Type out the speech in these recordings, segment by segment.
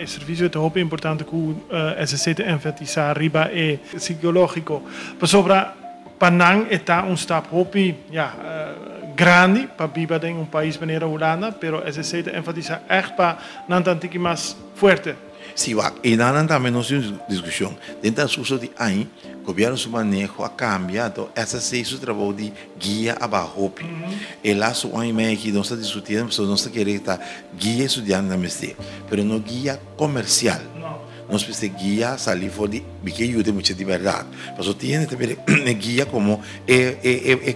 Il servizio è troppo importante che SSC enfatizza riba e psicologico. Per sopra, Penang è un step troppo grande per vivere in un paese come Holanda, però SSC enfatizza echt per non tanto más fuerte. Sí, va. Y nada también no es discusión. Dentro del uso de ahí, el gobierno su manejo ha cambiado. Ese es su trabajo de guía abajo. Y la su AIME aquí no está discutiendo, no está queriendo guía estudiante, pero no guía comercial. Nós precisamos guia salir fora de que ajuda muito de verdade. Mas tem também guia como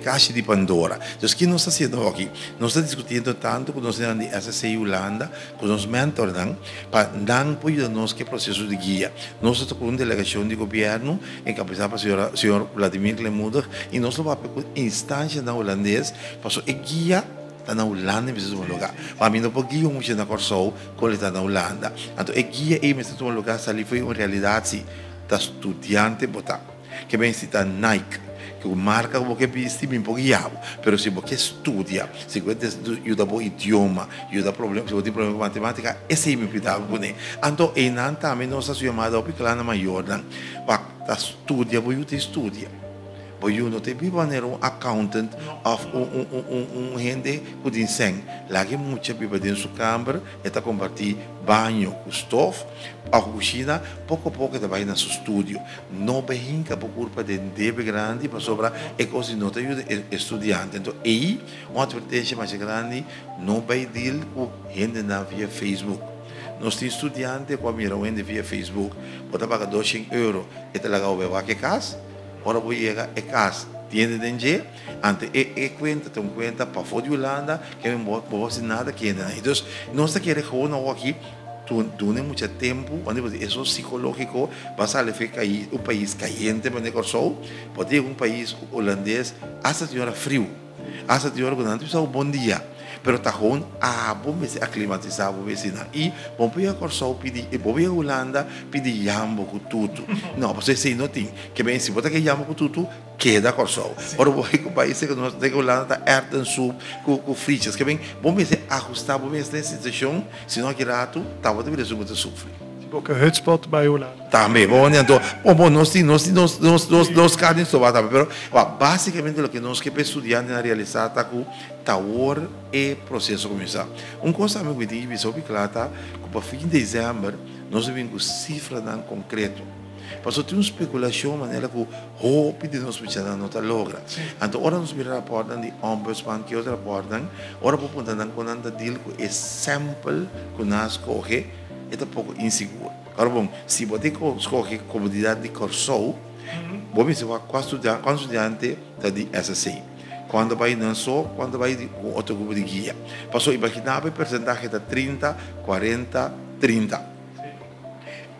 caixa de Pandora. Então, o que nós estamos fazendo aqui? Nós estamos discutindo tanto com nós de SSC Holanda, com os mentores, para dar apoio a nós que processo de guia. Nós estamos com uma delegação de governo, encabeçada pelo senhor Vladimir Klemuder, e nós vamos para a instância da holandês, para a guia na Holanda em um lugar. Para mim não pode ir muito na Corsol quando está na Holanda. Então, a guia em um lugar ali foi uma realidade da estudante botar. Que bem se está Nike, que marca o que viste bem pouco guiado, mas se você estuda, se você ajuda o idioma, ajuda problema, se você tem problema com matemática, esse é o que está acontecendo. Então, e não também nossa chamada ao pequeno maior, para estudia, você estudia. Voglio non te viva un accountant of un gente che ti insegna. La che mucha vive in sua camera e ta comparti bagno con stof, a cucina, poco a poco te vai nel suo studio. Non behinca per colpa di debiti grandi, ma sopra e così non ti aiuta e studiante. E un'avvertenza più grande, non vai dire con gente via Facebook. Nostri studenti qua mi ravende via Facebook, poteva pagare 200 euro e te la gava qualche casa. Ora voi llega e casa, tiene dengue, ante cuenta, tem cuenta para fora de Holanda, que não pode nada que ainda. Então, nós queremos gewoon aqui, tu não muito tempo, onde isso psicológico, vas a ficar aí um país caliente, mas não só, pode um país holandês, hasta de hora frio, hasta de hora quando precisa um bom dia. Pero está gewoon bom se aclimatizar o vecino e bom para a Corsol pedir e bom para a Holanda pedir jambo com tudo não você sei não tem que bem se botar que jambo com tudo queda Corsol ora vou que o país que nós da Holanda está herden soup com fritas que bem bom se ajustar bom nessa situação se não que rato tava de vir muito sofrer ook een hutspot bij Holanda. Também, nós carnes sovadas, pero basicamente o que nós que estudar na realizar tá com tawor e processo começar. Coisa que me diz sobre clata, que para fim de dezembro nós vemos com cifra não concreto. Passou tem uma especulação maneira que o de nós precisamos não tá logra. Então, ora nós mirar a porta de ombudsman que outra porta, ora por ponta não quando anda deal com esse sample que nós corre é um pouco inseguro. Agora, bom, se você escolhe a comunidade de Corsol, você vai com estudante de SSC. Quando vai não só, quando vai com outro grupo de guia. Passou a imaginar a percentagem de 30, 40, 30.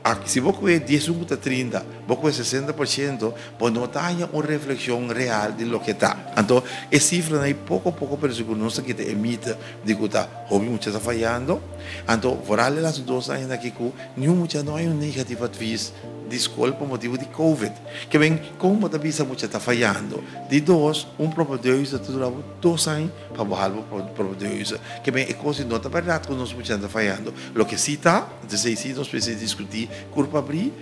Aqui, se você é 10 a 30, você é 60%, você não tem uma reflexão real de lo que está. Então, a cifra é pouco a pouco, pero seguro não que te emite de que está, hobby muito está falhando. Então, por ali as 2 anos aqui, não há um negativo adviso de escola por motivo de Covid. Que bem, como a visa muito está falhando. De 2, próprio Deus está durando 2 anos para borrar o próprio Deus. Que bem, é coisa não está verdade que nós muito está falhando. Lo que sim está, então, nós precisamos discutir, curva abrir,